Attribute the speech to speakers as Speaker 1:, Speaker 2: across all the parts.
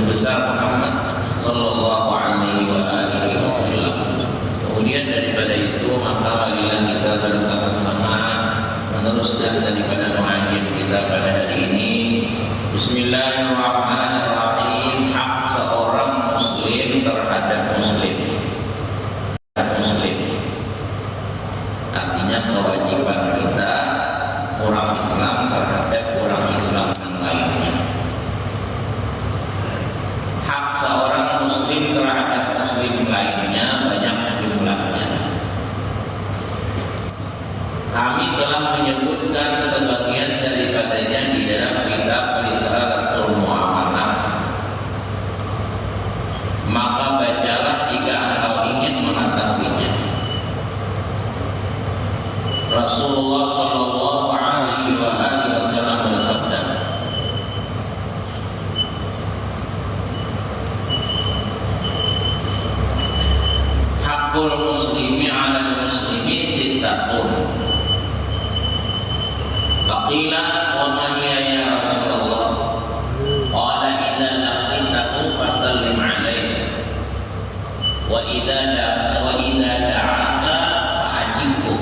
Speaker 1: Nabi besar Muhammad sallallahu alaihi wasallam. Kemudian daripada itu maka marilah kita bersama-sama meneruskan daripada pengajian kita pada hari ini. Bismillahirrahmanirrahim. Hak seorang muslim terhadap muslim. Artinya kewajiban kita orang Islam terhadap orang Islam yang lainnya. Hak seorang muslim terhadap muslim lainnya banyak jumlahnya. Kami telah menyebutkan sebagian daripadanya di dalam kitab Risalatul Muamalah. Maka bacalah jika engkau ingin mengetahuinya. Rasulullah sallallahu alaihi wasallam bersabda, hakul muslimi 'ala muslimi sittatun. Faqila wa ma hiya ya Rasulullah? Qala idza laqitahu fasallim 'alaihi wa idza da'aka fa'ajibhu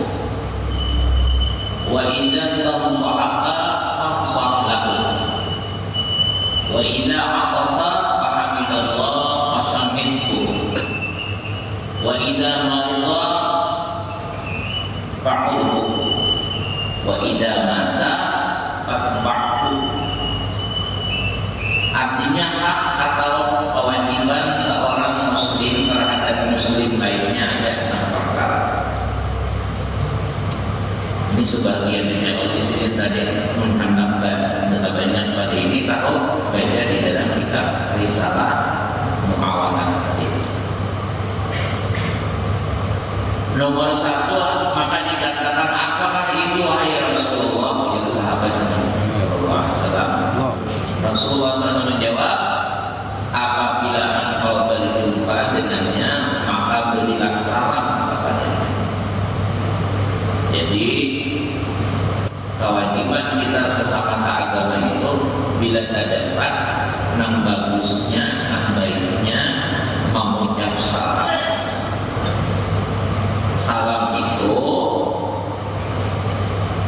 Speaker 1: wa idza istanfa'aka fafsah lahu wa idza 'atasa fahamidallah fasammidhu wa idza marida fa'udhu wa idza mata fatba'hu. Artinya hak atau kewajiban seorang muslim terhadap muslim lainnya ada 6 perkara. Ini sebagiannya kalau di sini tadi menambahkan banyak pada ini tahu baca di dalam kitab Risalah Muamalah. Nomor 1, maka dikatakan apakah itu wahai Rasulullah? Jadi sahabat Rasulullah SAW. Rasulullah SAW menjawab, apabila engkau berjumpa dengannya maka berilah salam kepadanya. Jadi kewajiban kita sesama seagama itu bila terdapat yang bagusnya, yang baiknya mengucap salam. Salam itu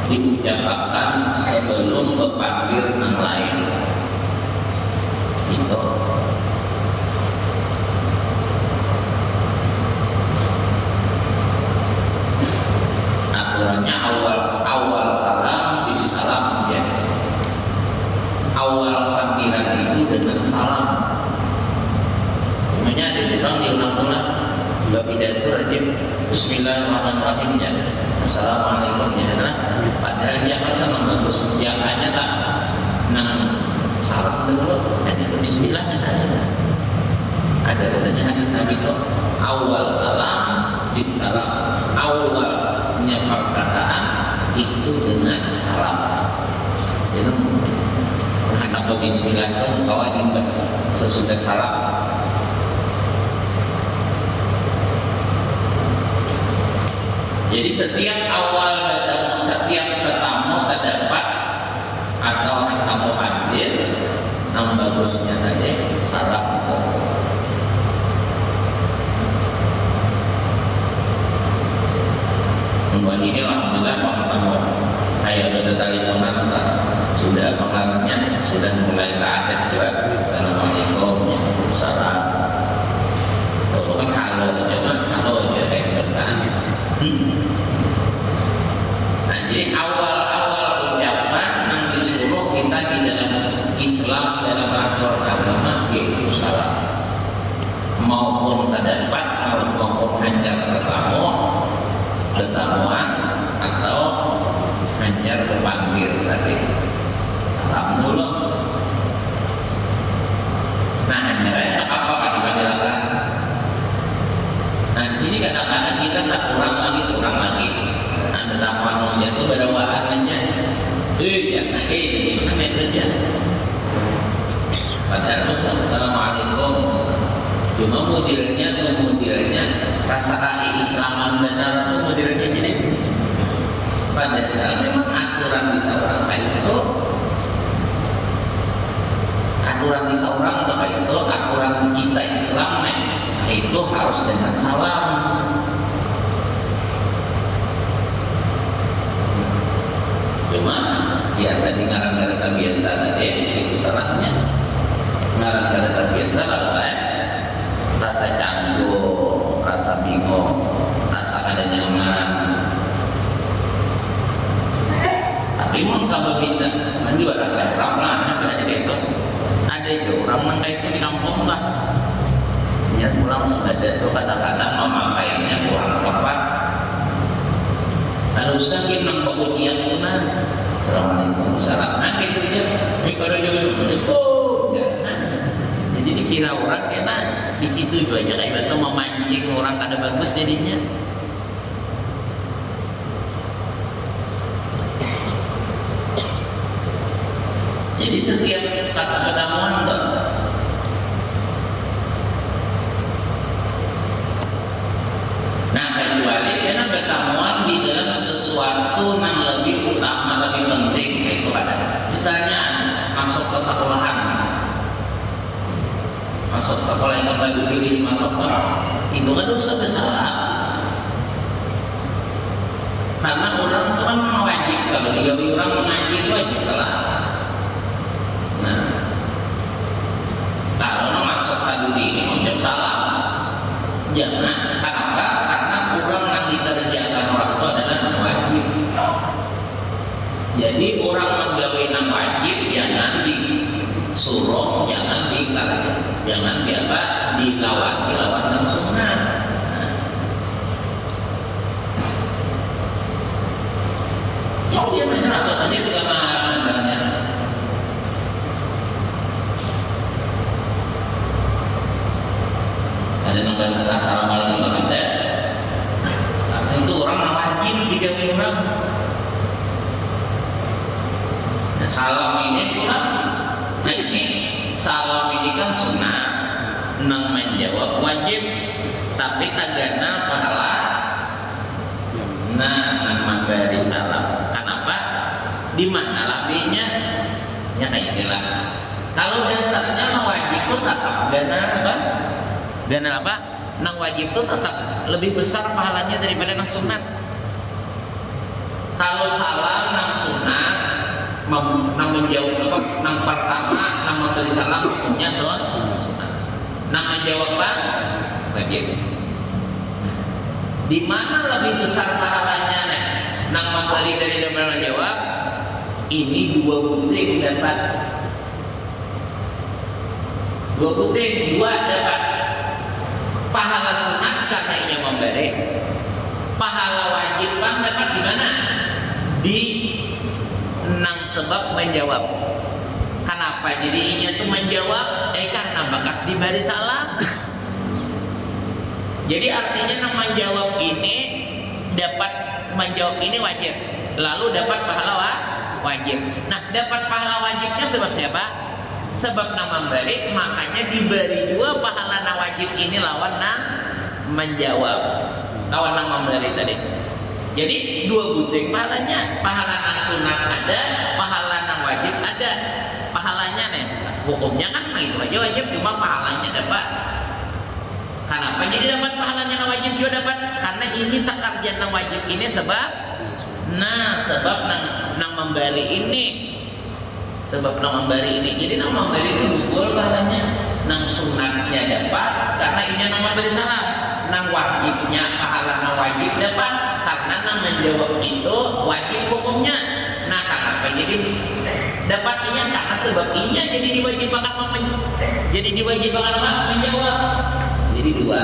Speaker 1: diucapkan sebelum berpanggil yang lain. Itu aturannya awal kalam bisalam ya. Awal panggilan itu dengan salam. Namanya ada orang diulang-ulang. Juga pidato aja Bismillahirrahmanirrahim ya, Assalamualaikum ya. Padahal jangan memang bagus, yang hanya tak salam dulu, hanya Bismillah misalnya. Ada rasanya hadis Nabi itu awal kalam bisalam, awalnya perkataan itu dengan salam. Jadi atau Bismillah itu kawan sesudah salam. Jadi setiap tetamu terdapat atau orang tamu hadir, yang bagusnya tadi salam. Membuat ini alhamdulillah pengetahuan. Saya sudah teleponan, sudah pengaruhnya sudah mulai keadaan juga. Assalamualaikum, waalaikumsalam. Kalau kan halo aja kayak bertahan. Nah, jadi awal ucapan yang disuruh kita di dalam Islam, dalam aturan agama yaitu salam. Maupun terdapat maupun hanya pertemuan atau hanya berpanggil tadi salam dulu. Nah, hanya apa dipanggilkan. Nah, di sini kadang-kadang kita tak kurang lagi. Ada manusia itu berawaan aja. Jangan di mana kerja. Padahal Assalamualaikum. Cuma mudirnya rasa keislaman benar itu mudirnya jadi. Padahal memang aturan di seorang itu aturan di seorang itu aturan kita Islam itu harus dengan salam. Cuma ya tadi ngaran terbiasa tadi itu salahnya. Ngaran terbiasa lalu rasa canggung, rasa bingung, rasa kada nyaman. Tapi mau kalau bisa, kan juga ada orang lah, ada itu. Ada juga orang yang kayak itu di kampung lah. Niat pulang sengaja tuh kadang-kadang memakainya kurang tepat. Harusnya kita membawa dia pulang. Assalamualaikum salam. Nah gitu ya. Mikro juga. Jadi dikira orang kena di situ juga aja kayak itu memancing orang kada bagus jadinya. Jadi setiap kata-kata mondok kecuali karena bertamuan di dalam sesuatu yang lebih utama, lebih penting itu ada. Misalnya masuk ke sekolahan, masuk ke sekolah yang baru pilih masuk ke itu kan dosa besar. Karena orang itu kan wajib, kalau digawe orang mengaji itu wajib lah. Nah, kalau masuk tadi ini ucap salam, jangan. Kenapa? Karena orang yang dikerjakan orang itu adalah wajib. Jadi orang menggawe yang wajib jangan disuruh, jangan dilawan yang sunnah. Ya dia masuk aja juga marah misalnya. Ada yang bahasa assalamualaikum ada. Karena itu orang wajib digawe orang. Nah, salam ini pula, nah ini salam ini kan sunnah, nang menjawab wajib, tapi tagana pahala. Nah, nang memberi salam. Di mana labenya? Ya kayak gila. Kalau dasarnya nang wajib itu tetap gana apa? Gana apa? Nang wajib itu tetap lebih besar pahalanya daripada nang sunat. Kalau salam nang sunat, nang menjawab apa? Nang pertama nang memberi salam hukumnya sunat. Nang menjawab apa? Wajib. Di mana lebih besar pahalanya? Nang memberi dari dan menjawab. Ini dua gunting dapat, dua dapat pahala sunat karena ia memberi, pahala wajib bang dapat di mana? Di nang sebab menjawab. Kenapa jadi inya tuh menjawab? Karena bekas diberi salam. Jadi artinya nang menjawab ini dapat menjawab ini wajib, lalu dapat pahala wajib. Nah, dapat pahala wajibnya sebab siapa? Sebab nama memberi, makanya diberi juga pahala na wajib ini lawan na menjawab, lawan na memberi tadi. Jadi dua gunting pahalanya, pahala na sunat ada, pahala na wajib ada. Pahalanya nih, hukumnya kan itu aja wajib, cuma pahalanya dapat. Kenapa jadi dapat pahalanya na wajib juga dapat? Karena ini takarjan na wajib ini sebab nang memberi ini, sebab nang memberi ini. Jadi nang memberi itu gugur pahalanya, nang sunatnya dapat karena ini nang memberi salam, nang wajibnya pahala nang wajib dapat karena nang menjawab itu wajib hukumnya. Nah, kenapa jadi dapat ini? Karena sebab ini jadi diwajibkan menjawab. Jadi dua.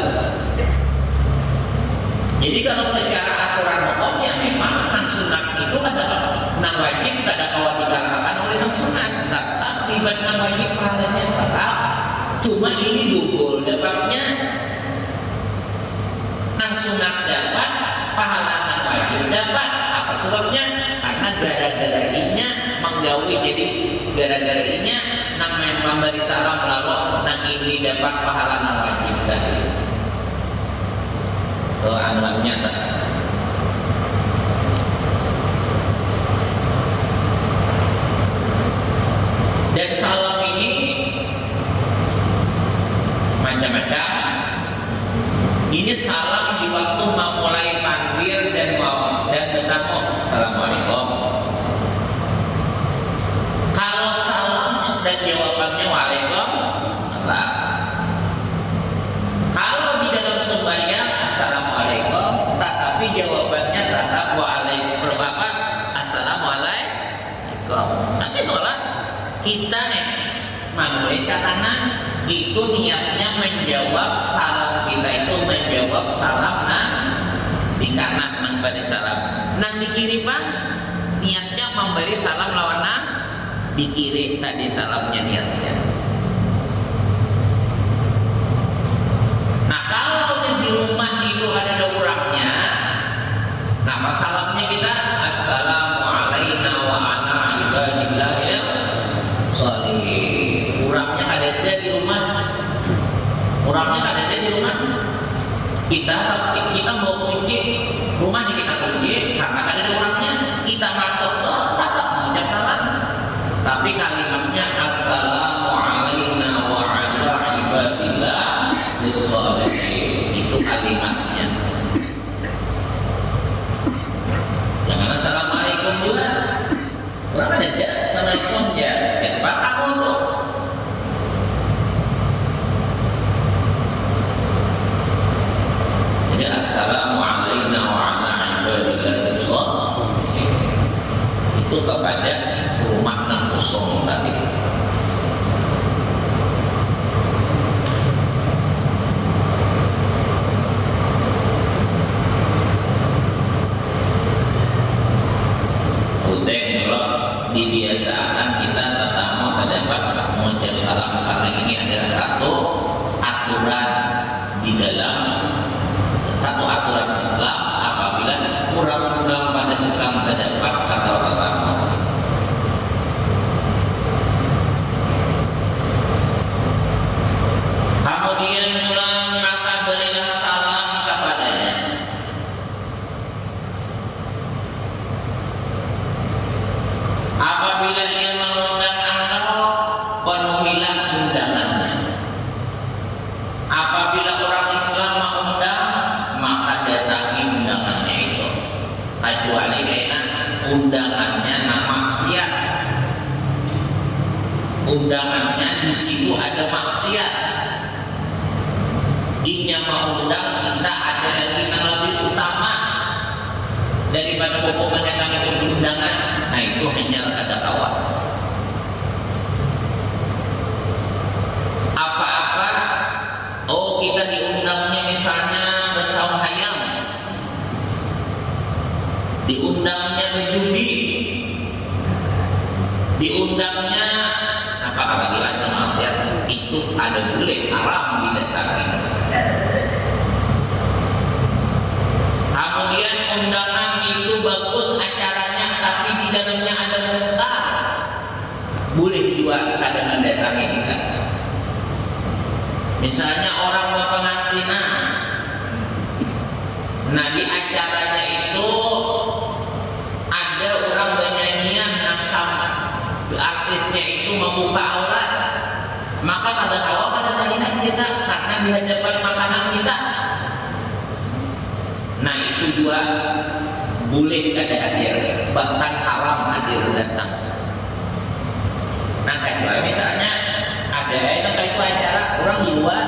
Speaker 1: Jadi kalau secara aturan hukum ya memang nang sunat itu adalah nang wajib kada kawat dikarenakan oleh nang sunat. Tetap ibadah nang wajib pahalanya tetap. Cuma ini dugul dapatnya nang sunat dapat, pahala nang wajib dapat. Apa sebabnya? Karena gara-gara inya menggawi, jadi gara-gara inya nang memberi salam lalu nang ini dapat pahala nang wajib tadi. Anuannya tak. Dan salam ini macam-macam. Ini salam di waktu memulai panggil dan bertamu. Assalamualaikum. Kalau salam dan jawabannya waalaikumsalam. Kalau di dalam sembahyang assalamualaikum, tetapi jawabannya tetap waalaikumsalam. Assalamualaikum. Nanti tolak kita nih manusia kanan itu niatnya menjawab salam kita itu menjawab salam di kanan memberi salam. Nang di kiri Pak niatnya memberi salam lawan di kiri tadi salamnya niatnya. Nah kalau di rumah itu ada orangnya, nama salamnya kita assalamualaikum wa ala ibadillahil sholihin. Orangnya ada di rumah, orangnya ada di rumah. Kita mau kunci rumahnya kita kunci karena ada orangnya. Kita masuk tetap mengucap salam, tapi kalimatnya assalamualaikum wa ala ibadillahil sholihin itu kalimatnya. Jangan assalamualaikum juga. Orang ada assalamualaikum ya. Siapa kamu tuh? Jadi assalamualaikum wa ala ibadillahil sholihin itu kepada rumah nang kosong tadi. Dibiasakan kita pertama terdapat mengucap salam karena ini adalah satu aturan di dalam satu aturan Islam. Apabila kurang Islam pada Islam terdapat kata-kata kemudian maka berilah salam kepadanya. Apabila ia mengundang engkau, penuhilah undangannya. Apabila orang Islam mengundang, maka datangi undangannya itu. Kecuali karena undangannya maksiat. Undangannya di situ ada maksiat. Inya mengundang kita ada lagi yang lebih utama daripada hukum mendatangi undangan. Nah itu hanya ada kawan. Apa-apa, oh kita diundangnya misalnya bersama hayam, diundangnya berjudi, diundangnya apakah lagi maksiat, itu ada boleh haram didatangi. Kemudian undangan itu bagus acaranya, tapi di dalamnya ada munkar, boleh juga kadang datangi kita. Misalnya orang berpengantinan, nah di acaranya itu ada orang bernyanyian yang sama, artisnya itu membuka aurat, maka ada awal pada tanginan kita karena di hadapan makanan kita. Nah itu juga boleh ada hadir, bahkan haram hadir datang. Nah kayak misalnya ada yang kayak itu acara orang di luar,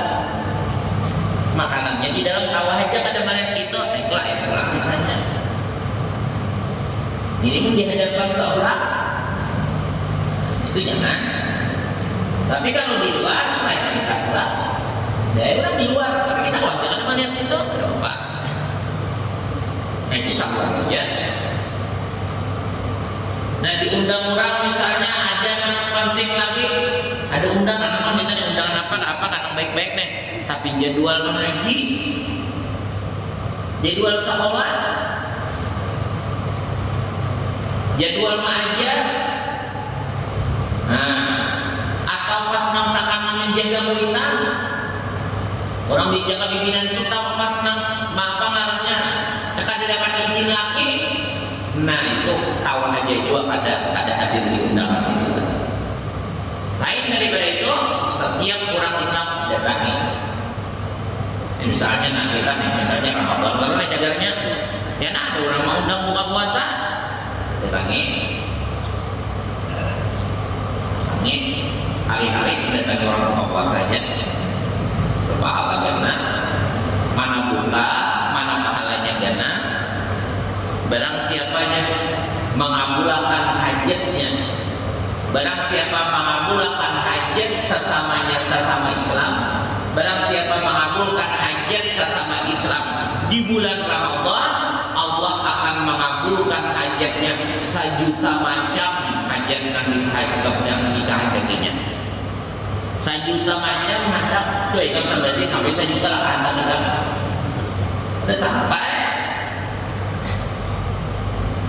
Speaker 1: makanannya di dalam kawah aja kada melihat itu, nah itulah yang pulang misalnya. Ini pun di hadapan seorang itu jangan. Tapi kalau di luar, lain kita pulang. Dari orang di luar, tapi kita wah jangan melihat itu, tidak apa. Nah itu sama saja. Nah diundang orang misalnya ada yang penting lagi, ada undangan apa misalnya undangan apa kan baik-baik nih, tapi jadwal mengaji, jadwal sekolah, jadwal mengajar, atau pas nampak menjaga militan, orang dijaga pimpinan itu tahu pas apa ngaruhnya akan dapat izin lagi. Nah itu kawan aja juga ada hadir di undangan itu. Lain daripada itu, setiap orang Islam datangi. Misalnya nah kita nih, misalnya Ramadan karena jagarnya ya nah ada orang mau undang buka puasa datangi ini hari-hari datangi orang buka puasanya berpahala gana mana buka mana pahalanya gana barang siapanya mengabulkan hajatnya barang siapa mengabulkan hajat sesama Islam barang siapa mengabulkan hajat sesama Islam di bulan Ramadan Allah akan mengabulkan hajatnya 1.000.000 macam hajat yang dikahajatinya 1.000.000 macam hadap tuh itu berarti sampai 1.000.000 lah hadap kita udah sampai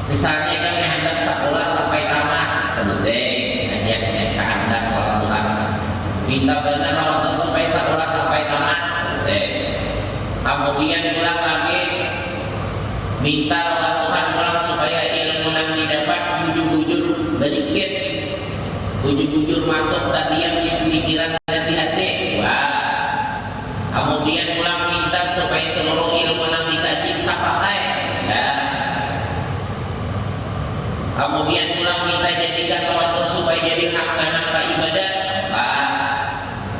Speaker 1: misalnya kan hadap sekolah sampai tamat selesai hajatnya kehendak Allah Tuhan minta benar Ramadan supaya sekolah sampai tamat selesai kemudian pulang lagi minta Allah Tuhan pulang supaya ilmu yang didapat bujur-bujur balikin bujur-bujur masuk tadian di pikiran dan di hati wah kemudian pulang minta supaya seluruh ilmu yang dikaji tak pakai ya kemudian pulang minta jadikan Ramadan supaya jadi hak dan ibadah wah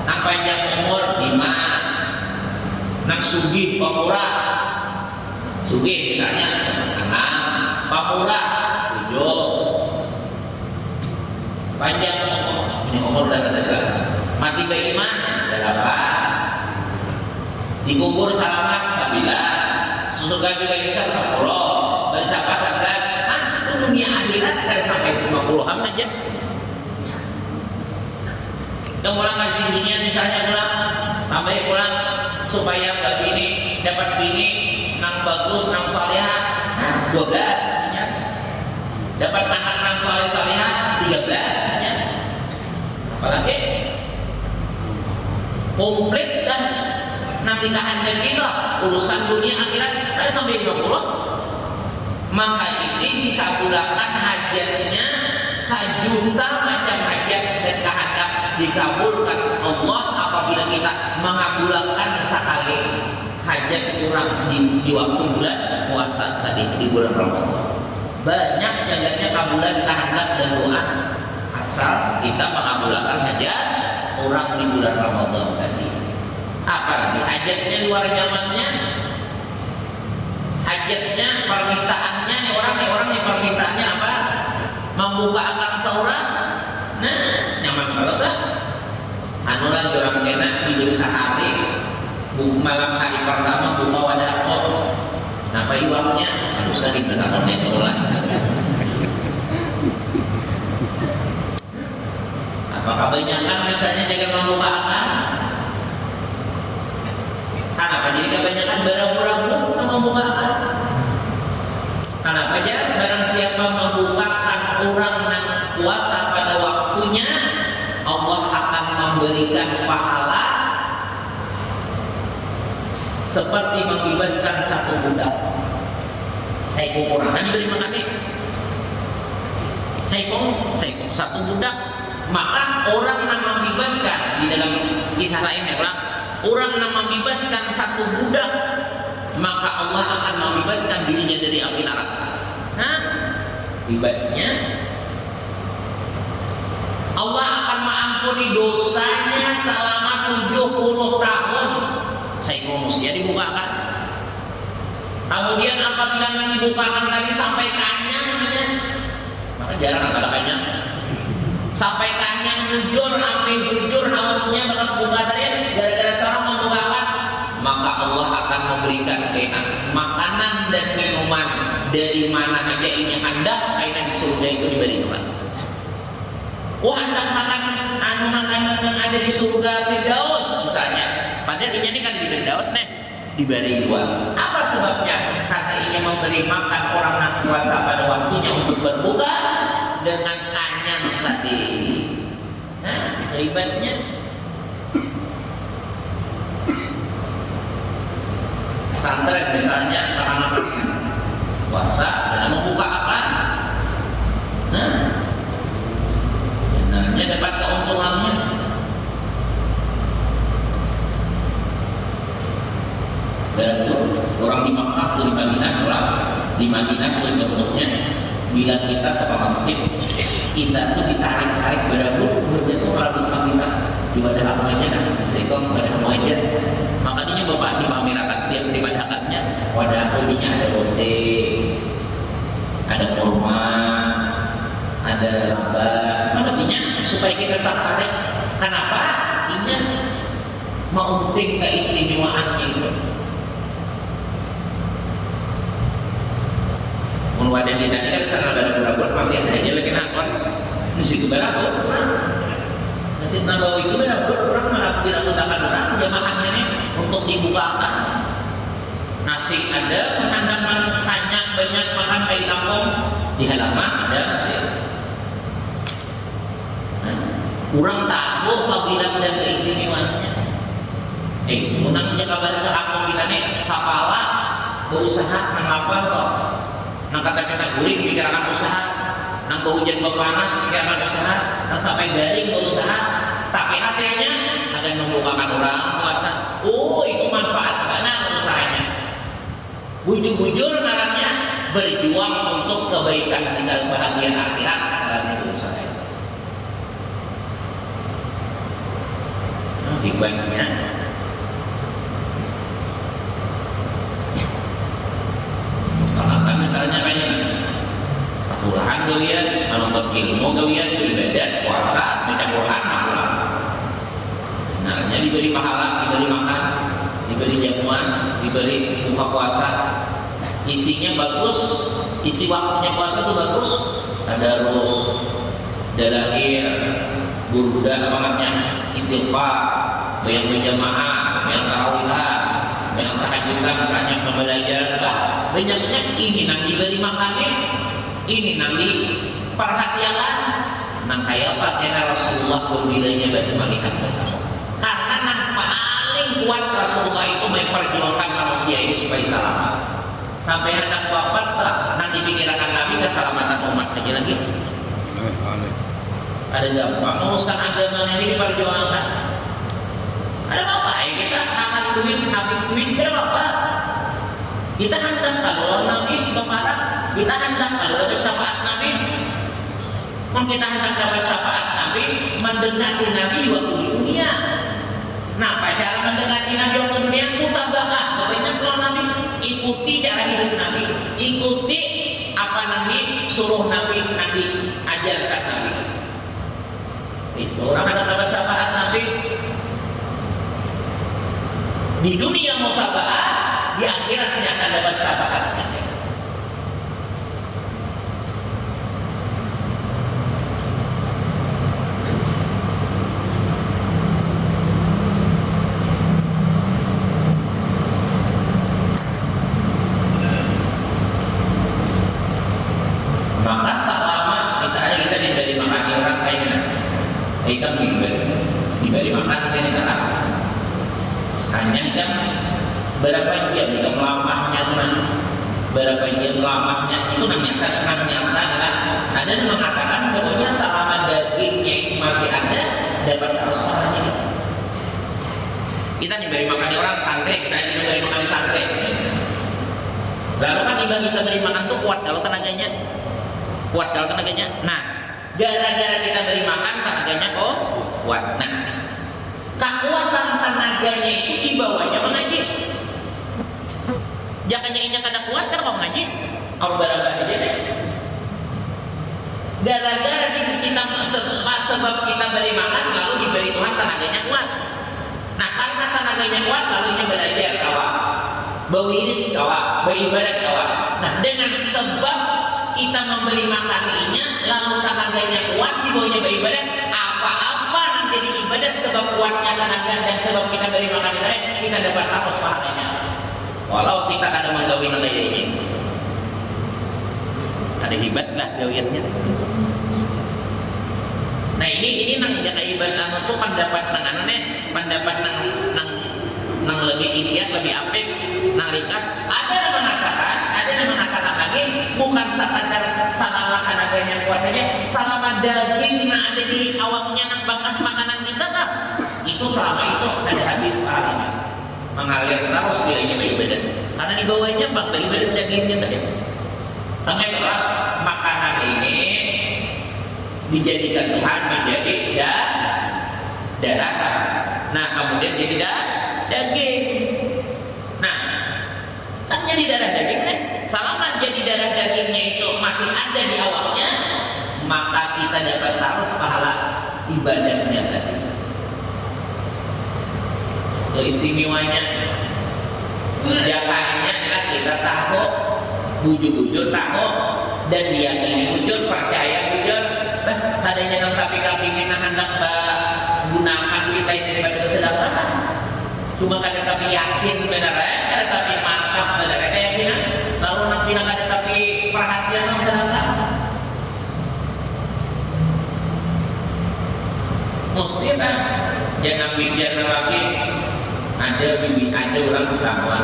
Speaker 1: nang panjang umur gimana nang sugih pemurah sugih misalnya enam pemurah 7 panjang umur darah mati beriman 8 dikubur selamat 9 sesuka juga insya 10 bersapa 11 itu dunia akhirat dari sampai 50-an aja kemudian kasih dunia misalnya pulang sampai pulang supaya begini dapat bini nang bagus nang salihah 12 ya. Dapat anak nang salihah 13 ya. Apalagi komplit dah nanti kehendak kita urusan dunia akhirat ada sampai 20 maka ini dikabulkan hajatnya 1.000.000 macam hajat dan kehendak dikabulkan Allah apabila kita mengabulkan sekali hajat kurang di waktu bulan puasa tadi di bulan Ramadan banyak jagatnya kabulan kehendak dan doa asal kita mengabulkan hajat orang di bulan Ramadan tadi apalagi hajatnya luar zamannya hajatnya permintaannya orang yang permintaannya apa membuka akal seorang nah nyaman banget lah anuran orang kena tidur sehari malam hari pertama buka wadah kok apa iwaknya aduh sering bertakon lah apakah kebanyakan misalnya jangan membuka akal kenapa jadi kebanyakan berabur-abur membuka akal kenapa aja barang siapa membukakan orang yang puasa pada waktunya Allah akan memberikan pahala seperti membebaskan satu budak. Saya kurang hanya beri makan nih. Saya satu budak. Maka orang yang membebaskan di dalam kisah lainnya orang yang membebaskan satu budak maka Allah akan membebaskan dirinya dari api neraka. Nah, ibaratnya Allah akan mengampuni dosanya selama 70 tahun. Saikonus ya dibukakan. Kemudian apabila dibukakan tadi sampai kanyang, maka jarang ada kanyang. Sampai kanyang bujur, sampai bujur hausnya bekas buka tadi gara-gara seorang membukakan, maka Allah akan memberikan enak makanan dan minuman dari mana aja ini hendak aina di surga itu diberi Tuhan. Oh hendak makan makanan yang ada di surga Firdaus misalnya. Padahal ini kan di Firdaus nih diberi dua. Apa sebabnya? Karena ini memberi makan orang yang puasa pada waktunya untuk berbuka dengan kanyang tadi. Nah, hebatnya. Santren misalnya karena puasa dan membuka apa? Nah, benarnya dapat keuntungannya. Dan orang di Makkah atau di Madinah sebenarnya bila kita ke masjid kita tuh ditarik-tarik berabut tuh kalau kita juga ada apa aja kan seikon ada apa aja makanya bapak dipamerkan dia dipadahkannya wadah ininya ada roti ada kurma ada laba sebetulnya supaya kita tertarik kenapa artinya meunting keistimewaannya itu wadah kita ini kan sana ada berabut masih ada aja lagi nakon mesti berabut Masjid Nabawi itu berabut orang malah tidak utamakan orang jamaahnya nih untuk dibukakan nasi ada pemandangan banyak makan kayak kampung di halaman ada nasi kurang tahu fadilah dan keistimewaannya unangnya kabar sekampung kita nih sapala berusaha mengapa toh nang kata-kata guring pikirkan usaha nang hujan panas pikirkan usaha nang sampai garing berusaha tapi hasilnya akan membukakan orang puasa itu manfaat mana usahanya bujur-bujur ngarannya berjuang untuk kebaikan kita bahagian akhirat dalam itu usaha hikmahnya kalau misalnya banyak sekolahan gawian menonton ilmu gawian ibadat puasa baca Quran maklum sebenarnya diberi pahala diberi makan diberi jamuan diberi buka puasa isinya bagus isi waktunya puasa itu bagus tadarus dalail burda bangetnya istighfar bayang berjamaah bayang tarawihan bayang tahajudan misalnya belajar banyaknya ini nang diberi makannya ini nang diperhatikan nang kayak apa karena Rasulullah gembiranya bagi melihat karena nang paling kuat Rasulullah itu memperjuangkan manusia ini supaya selamat sampai anak wafat nang dipikirkan Nabi keselamatan umat aja lagi ada dampak urusan agama ini diperjuangkan ada apa ya kita akan duit habis duit ada apa kita hendak kalau Nabi kepada kita hendak kalau ada syafaat Nabi kita hendak dapat syafaat Nabi mendekati Nabi di waktu dunia nah cara mendekati Nabi waktu dunia mutabakah banyak kalau Nabi ikuti cara hidup Nabi ikuti apa Nabi suruh Nabi ajarkan Nabi itu orang hendak dapat syafaat Nabi di dunia mutabakah di akhiratnya akan dapat syafaat. Maka selama misalnya kita diberi makan orang lainnya, kita diberi makan ini karena hanya kan berapa jam kita melamahnya teman berapa jam lamahnya itu namanya ada yang mengatakan pokoknya selama dagingnya itu masih ada dapat pahalanya kita diberi makan orang santri saya diberi makan santri lalu kan kita beri makan tuh kuat kalau tenaganya nah gara-gara kita beri makan tenaganya kok kuat nah kekuatan tenaganya itu dibawanya mengaji jangannya ini kada kuat kan kau ngaji kalau barang-barang aja deh gara-gara kita sebab kita beri makan lalu diberi Tuhan tenaganya kuat nah karena tenaganya kuat lalu ini belajar kawan berwirid kawan beribadat kawan nah dengan sebab kita memberi makan ininya lalu tenaganya kuat dibawanya beribadat apa-apa nanti di ibadat sebab kuatnya tenaga dan sebab kita beri makan kita dapat terus pahalanya walau kita kadang menggawi kayak ini ada hebat lah gawiannya nah ini nang jaka ibadah itu pendapat nang pendapat nang lebih ikhtiar lebih apik nang ringkas ada yang mengatakan lagi bukan sekadar salaman tenaganya kuat aja salaman daging nah ada di awaknya nang bangkas makanan kita kan itu selama itu ada habis pahalanya mengalir terus wilayahnya bayi badan. Karena di bawahnya bayi badan dagingnya tadi. Karena itulah makanan ini dijadikan Tuhan menjadi darah. Nah kemudian jadi daging. Nah kan jadi darah daging nih. Selama jadi darah dagingnya itu masih ada di awalnya, maka kita dapat terus pahala ibadahnya tadi. Keistimewanya, jakanya kita tahu, bujur-bujur tahu, dan diyakini bujur, percaya bujur. Adanya nang tapi kepingin hendak gunakan kita ini daripada kesedekah. Cuma kada tapi yakin benar kada tapi mantap benar keyakinan. Lalu nang pina kada tapi perhatian nang sedekah. Mesti kan jangan pikir lagi ada orang bertakwa.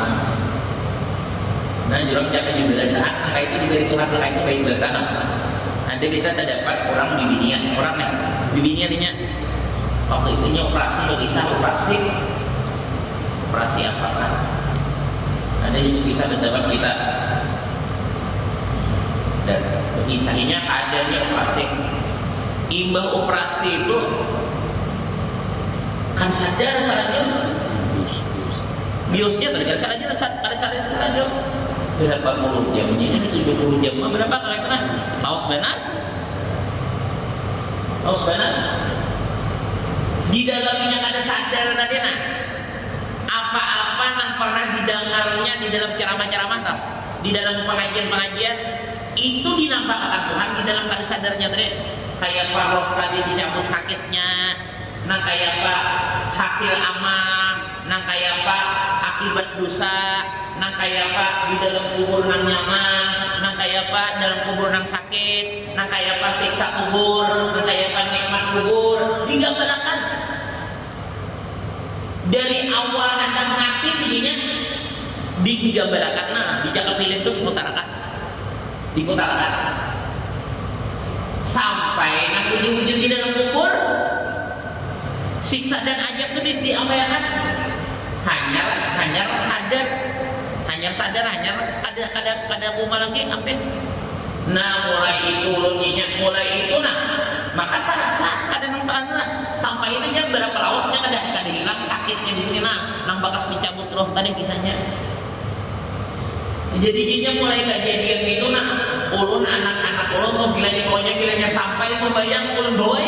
Speaker 1: Nah, orang jangan dibelajar maka itu diberi Tuhan maka itu baik bertanam. Ada kita terdapat orang bibinian, orang nih bibiniannya waktu itu operasi bisa operasi apa kan? Ada yang bisa terdapat kita dan kisahnya adanya operasi. Imbah operasi itu kan sadar salahnya biosnya tadi ada salahnya bisa 40 jam ini 70 jam berapa kali itu nah haus benar di dalamnya ada sadar tadi nah apa-apa yang pernah didengarnya di dalam ceramah-ceramah di dalam pengajian itu dinampakkan Tuhan di dalam kada sadarnya tadi kayak Pak Roh tadi dicabut sakitnya nang kayak Pak hasil amal nang kayak Pak akibat dosa nang kayak Pak di dalam kubur nang nyaman nang kayak Pak dalam kubur nang sakit nang kayak Pak siksa kubur nang kayak Pak nikmat kubur digambarkan dari awal anda mati jadinya digambarkan nah di jaka film itu diputarakan sampai nang ujung-ujung di dalam kubur siksa dan ajab itu diapayakan hanya sadar hanya kada kuma lagi sampai nah mulai itu nah maka terasa kada nang sana sampai ini kan berapa lausnya kada hilang sakitnya di sini nah nang bakas dicabut roh tadi kisahnya jadinya mulai kejadian itu nah ulun anak-anak ulun mau bilanya sampai sembahyang ulun bawa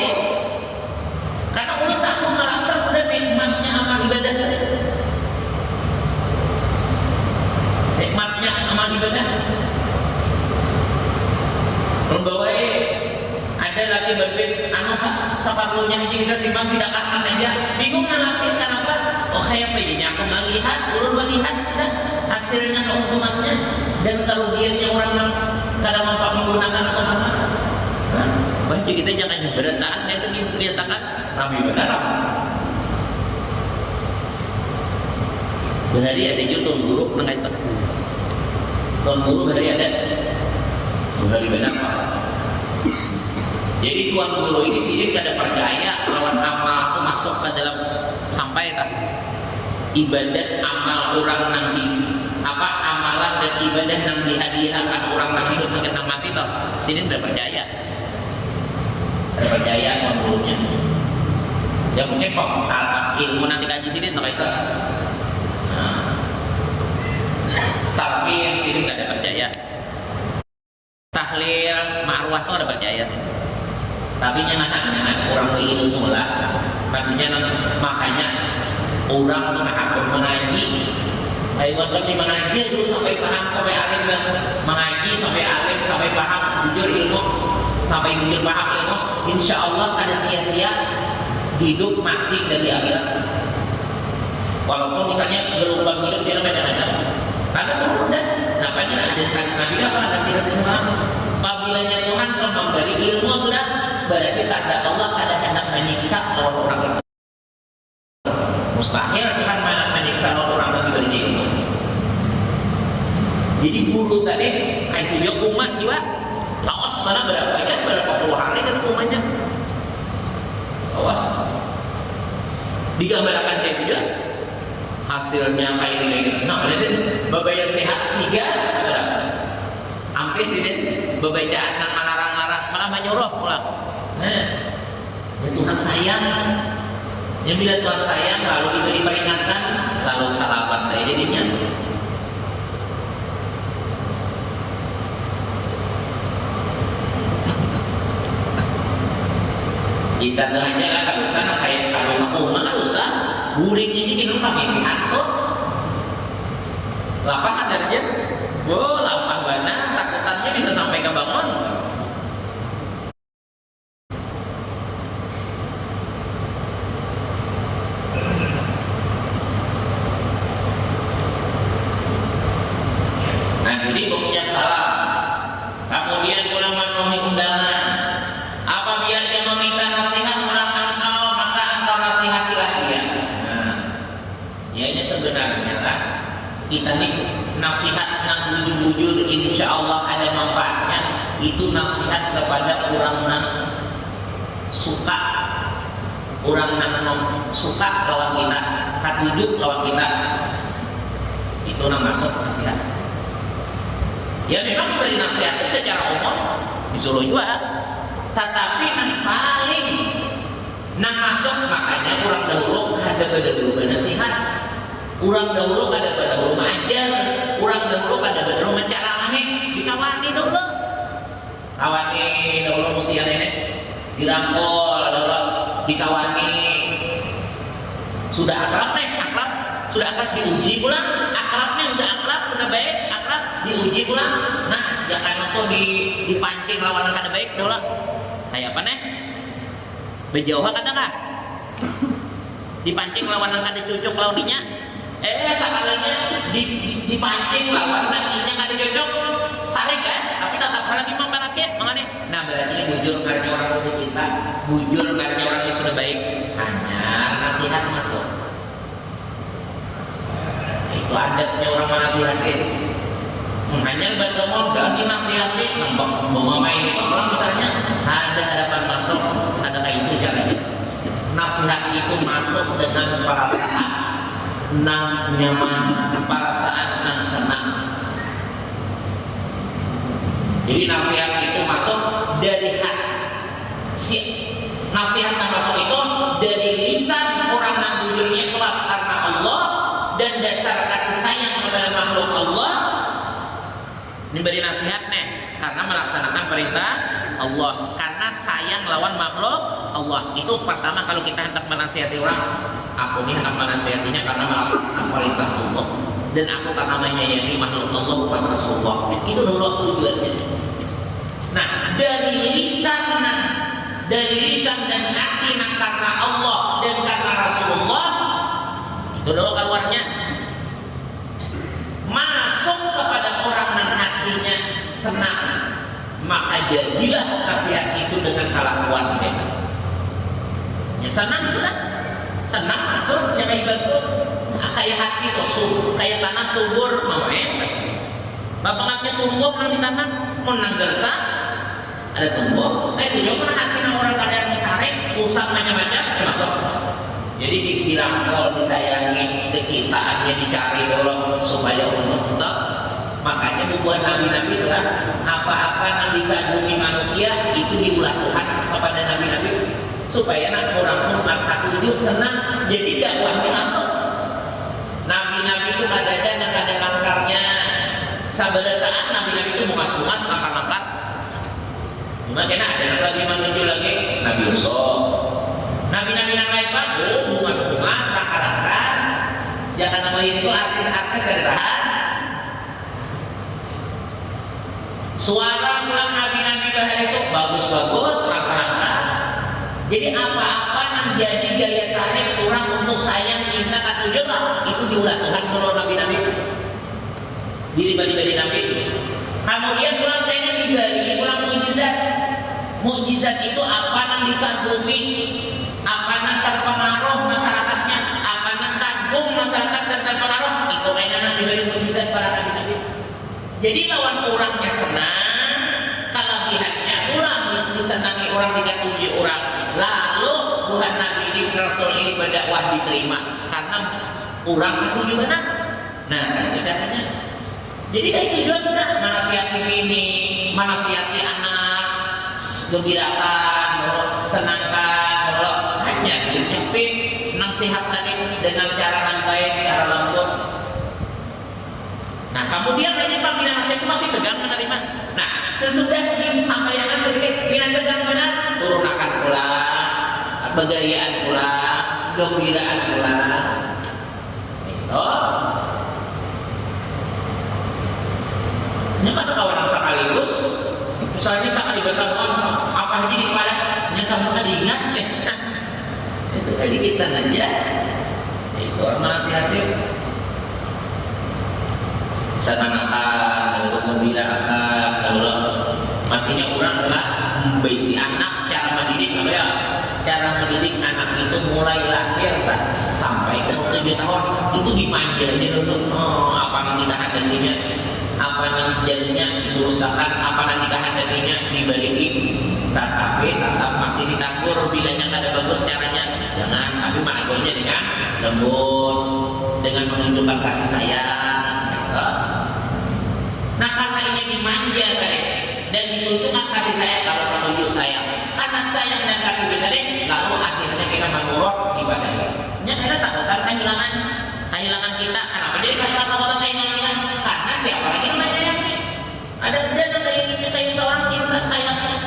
Speaker 1: karena ulun tak merasa sudah nikmatnya amal ibadah tadi nikmatnya amal ibadah membawa ada lagi berduit separuhnya kita simpan sedekahkan aja bingung ngalamin kenapa kayak begini aku ulun melihat sudah hasilnya keuntungannya dan kerugiannya orang yang kada mampu menggunakan atau apa baju kita jangan nyeberetaan itu dikelihatakan Nabi benar berhari ada juga tuan guru mengaitan tuan guru berhari ada berhari benar jadi tuan guru ini sini kada percaya lawan amal itu masuk ke dalam sampai tak ibadat amal orang nanti amalan dan ibadah yang dihadiahkan orang nanti hidup ke mati toh sini tidak percaya tuan gurunya ya mungkin kok ilmu nanti kaji sini toh itu tapi yang sini tidak ada percaya tahlil ma'ruah itu ada percaya sih tapi nyangat orang berilmu lah makanya orang mengaji buat kami mengaji dulu sampai paham sampai alim mengaji sampai alim sampai paham jujur ilmu sampai jujur paham ilmu insya Allah ada sia-sia hidup mati dari akhirat walaupun misalnya gelombang hidup dia macam-macam karena udah nampaknya ada hadis Nabi apa ada tidak paham kabilanya Tuhan telah memberi ilmu sudah berarti tanda Allah ada hendak menyiksa orang mustahil Tuhan mana menyiksa orang yang diberi ilmu jadi guru tadi itu dia umat juga laos mana berapa puluh hari kan umatnya laos digambarkan kayak gitu hasilnya kayak ini. Nah, lihat babaya sehat 3 ada. Sampai sini babacaan nang melarang-larang malah menyuruh pulang. Nah, ya Tuhan sayang. Yang bila Tuhan sayang lalu diberi peringatan lalu salaman dari dirinya. Kita hanya kan usah kayak kalau sapu mana usah guring ini minum kami lihat kok lapangan dari wow lampah bana takutannya bisa sampai ke bangun. Nah jadi punya salah kemudian pulang memenuhi undangan apabila dia meminta nasihat melalui engkau maka engkau nasihatilah dia. Nah, ianya sebenarnya kan kita nih nasihat nang bujur-bujur insya Allah ada manfaatnya itu nasihat kepada orang yang suka lawan kita katujuk lawan kita itu nang masuk nasihat. Ya memang dari nasihat itu secara umum disuruh juga, tetapi yang paling nang masuk makanya orang dahulu kada dahulu nasihat, orang dahulu kada dahulu ajar, orang dahulu kada dahulu mencaramani, dikawani dulu, kawani dahulu musian ini, dirangkul dahulu, dikawani, sudah akrab sudah akrab diuji pulang, akrabnya udah akrab, udah baik, akrab diuji pulang, nah jangan untuk dipancing lawan kada baik dahulu. Kayak apa nih? Berjauhan kadang nggak? Dipancing lawan kada cucuk launinya. Sakalanya dipancing lawan nantinya kada cocok. Saling kan? Tapi tetap lagi membaraknya. Makanya, nah berarti bujur karena orang udah kita, bujur karena orang yang sudah baik. Hanya nasihat masuk. Itu adatnya orang menasihatin. Hanya baca modal dinasihati, main itu orang misalnya ada harapan masuk, ada kayak itu caranya. Nasihat itu masuk dengan perasaan nang nyaman, perasaan nang senang. Jadi nasihat itu masuk dari hati. Nasihat yang masuk itu dari lisan orang yang jujur ikhlas karena Allah dan dasar kasih sayang kepada makhluk Allah. Ini beri nasihat nih karena melaksanakan perintah Allah, karena sayang lawan makhluk Allah. Itu pertama kalau kita hendak menasihati orang, aku nih hendak menasihatinya karena melaksanakan perintah Allah dan aku karena menyayangi makhluk Allah bukan Rasulullah. Itu dulu tujuannya. Nah dari lisan dan hati karena Allah dan karena Rasulullah itu dulu keluarnya masuk kepada orang yang hatinya senang, maka jadilah nasihat itu dengan kelakuan mereka. Ya senang sudah, senang masuk ya kayak batu, kayak hati tuh, kayak tanah subur mau bapangatnya tumbuh nang ditanam, mau nang gersa ada tumbuh, itu juga hati orang kadang misalnya usang macam-macam ya masuk. Jadi dirangkul, disayangi, kekitaannya dicari dulu supaya untuk makanya buat nabi-nabi itu lah apa-apa yang dikagumi manusia itu diulah Tuhan kepada nabi-nabi supaya nak orang pun angkat hidup senang. Jadi dakwahnya masuk. Nabi-nabi itu ada yang ada angkarnya. Sabaratan nabi-nabi itu mukas-mukas angkat-angkat. Makanya ada yang lagi menuju lagi Nabi Yusuf. Nabi-nabi yang lain pak, bunga-bunga, serangka-rangka. Jangan namanya itu artis-artis dari tahan. Suara pulang nabi-nabi bahar itu bagus-bagus, serangka-rangka. Jadi apa-apa yang jadi daya tarik orang untuk sayang, cinta, atau juga itu diulah Tuhan kalau nabi-nabi. Dibagi-bagi nabi. Kemudian pulang kayaknya dibagi, pulang mujizat. Mujizat itu apa yang dikagumi, apa yang terpengaruh masyarakatnya, apa yang kagum masyarakat dan terpengaruh, itu kayaknya yang diberi mujizat para nabi-nabi. Jadi lawan orangnya senang, kelebihannya orang disenangi orang dikagumi orang. Lalu bukan nabi ini Rasul ini berdakwah diterima karena urang aku gimana? Nah, itu caranya. Jadi kayak tujuan kita menasihati bini, menasihati anak, gembirakan, senangkan, hanya tapi nasihat tadi dengan cara yang baik, cara lembut. Nah, kemudian ini Pak Bina nasihat itu masih tegang menerima. Nah, sesudah disampaikan sedikit, Bina tegang benar, turunakan pula, begayaan pula, gembiraan pula. Itu. Ini kan kawan sekaligus, misalnya sekali bertemu apa aja di kepala, nyekam kali ingat. Itu tadi kita aja. Itu menasihati. Senangkan, gembirakan, kalau artinya orang adalah membaisi anak cara mendidik apa ya? Cara mendidik anak itu mulai lahir sampai ke 7 tahun itu dimanja aja untuk apa yang kita hadapinya, apa yang jadinya diusahakan, apa yang kita hadapinya dibalikin, tapi tetap masih ditakur bilanya kada bagus caranya, jangan, tapi menagurnya dengan lembut, dengan menunjukkan kasih sayang. Nah, karena ini dimanja tadi dan ditunjukkan kasih sayang kalau menunjuk sayang, karena sayang dan kasih tadi, lalu akhirnya kita menurut ibadah ini. Kita takutkan kehilangan kita. Kenapa? Jadi kita takutkan kehilangan kita karena siapa lagi yang menyayangi? Ada dana kayak seorang cinta sayangnya.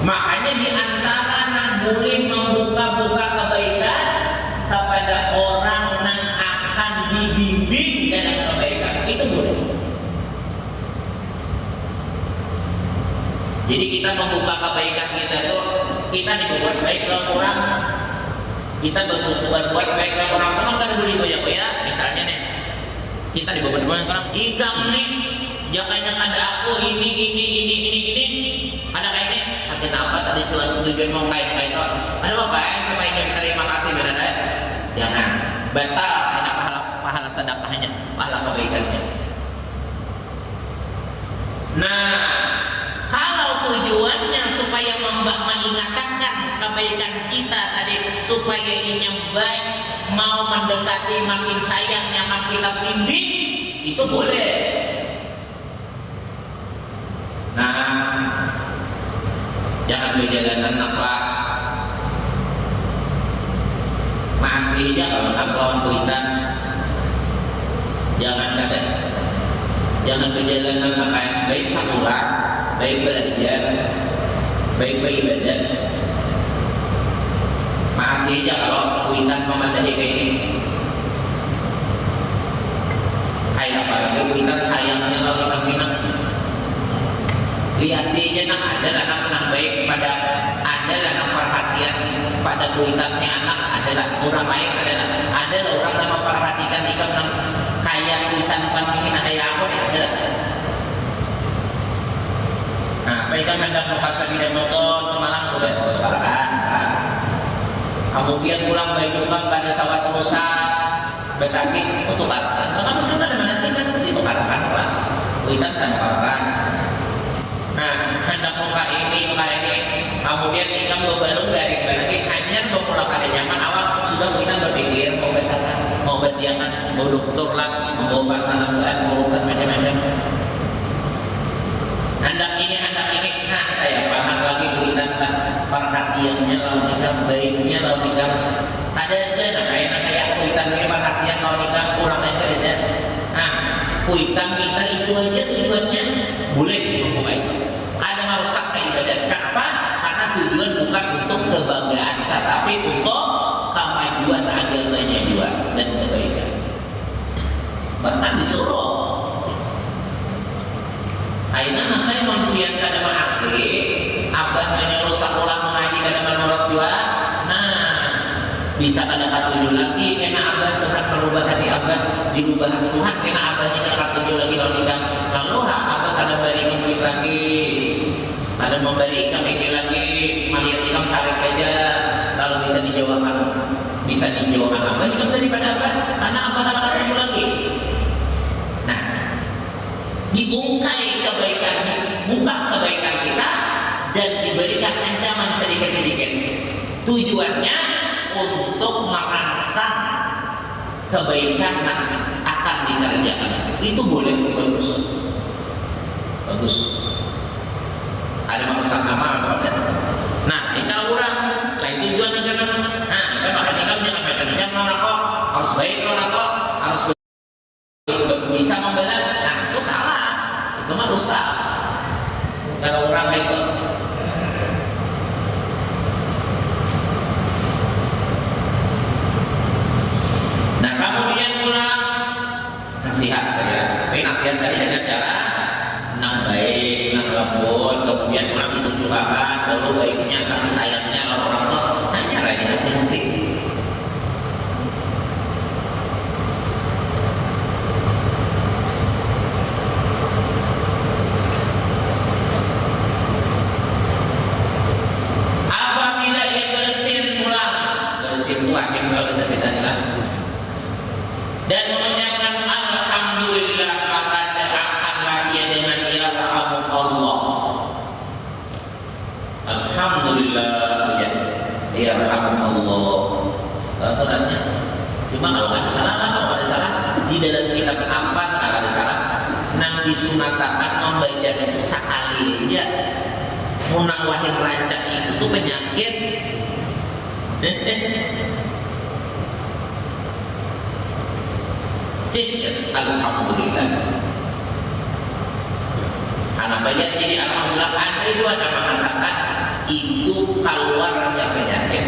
Speaker 1: Makanya di antara yang boleh membuka-buka kebaikan kepada orang yang akan dibimbing dalam kebaikan itu boleh. Jadi kita membuka kebaikan kita tuh, kita dibuat baik dengan orang, kita berbuat baik dengan orang. Memang kan dulu itu ya, misalnya nih, kita dibuat baik dengan orang, ikam nih, jangan ada aku ini, ada kayak ini. Kenapa tadi tujuan mau kayak itu? Ada apa ya supaya kita terima kasih benar? Jangan batal ada pahala sedekahnya, pahala kebaikannya. Nah, kalau tujuannya supaya mengingatkan kebaikan kita tadi supaya ini yang baik, mau mendekati makin sayang nyaman kita bimbing, itu boleh. Nah, jangan berjalanan apa masih aja kalau nak lawan kita, jangan berjalanan apa yang baik sekolah, baik belajar, baik beribadah, masih aja kalau kuitan memandai kayak ini. Kayak apa? Kuitan sayangnya kalau kita minat. Lihat dia nak ada anak baik pada ada anak perhatian pada kuitannya anak adalah orang baik adalah ada orang yang memperhatikan ikan kayak kuitan kami ini kayak apa ada. Nah, pegang hendak memaksa tidak motor semalam udah tukarkan. Kemudian pulang baik juga pada sawat rusak, berarti tukarkan. Kamu juga ada mana tinggal ditukarkan lah. Kuitan kan tukarkan. Nah, hendak muka ini, kemudian kita baru dari berarti hanya memulai pada zaman awal sudah kita berpikir mau berdiakan, mau dokter lah, mau penanaman, mau macam-macam. Hendak ini, nah kayak paman lagi kita perhatiannya, lalu kita baiknya, lalu kita ada kayak kuitan ini perhatian, lalu kita kurang aja. Nah, kuitan kita itu aja tujuannya boleh membuka itu. Kadang harus sakit ibadah. Kenapa? Karena tujuan bukan untuk kebanggaan, tetapi untuk kemajuan agamanya juga dan kebaikan. Bahkan disuruh. Aina namanya membiarkan kada mengaksi, abah menyuruh sekolah mengaji kada menurut juga. Nah, bisa kada katuju lagi, karena abah Tuhan merubah hati abah, dirubah hati Tuhan, karena abahnya kada katuju lagi lalu abah kada beri duit lagi. Ada memberi kami lagi melihat ikam tarik aja lalu bisa dijawabkan apa juga daripada apa karena apa kata lagi. Nah, dibuka kebaikan kita dan diberikan ancaman sedikit-sedikit. Tujuannya untuk merangsang kebaikan yang akan dikerjakan. Itu boleh, bagus. Bagus. Ada merusak amal atau tidak? Nah, kalau orang lain tujuannya kan, nah, makanya kamu jangan macam-macam merokok, harus baik merokok, harus bisa membalas. Nah, itu salah, itu mah rusak. Kalau orang itu, nah kemudian pula nasihat ya, tapi nasihat tadi dengan cara nang baik, nang lembut, kemudian orang itu curahkan, lalu baiknya kasih sayangnya kalau orang tuh hanya lagi kasih hati. Apabila ia bersin pulang, bersin pulang yang kalau bisa kita bilang, dan mengucapkan alhamdulillah, maka doakanlah ia dengan yarhamukallah. Alhamdulillah ya, yarhamukallah. Aturannya. Cuma kalau ada salah, di dalam kitab apa kalau ada salah, nang disunatakan membaca itu sekali aja. Munang wahid rancak itu tuh penyakit. Alhamdulillah. Anak banyak jadi alhamdulillah. Ada juga yang mengatakan itu keluar raja penyakit.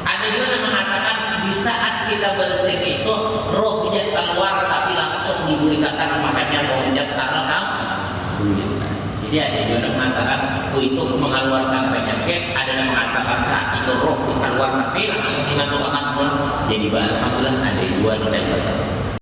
Speaker 1: Ada juga yang mengatakan di saat kita bersih itu rohnya keluar tapi langsung diberikan makanya mengucap alhamdulillah. Jadi ada juga yang mengatakan itu mengeluarkan penyakit. Ada yang mengatakan saat itu roh keluar tapi langsung dimasukkan pun jadi alhamdulillah. Ada dua yang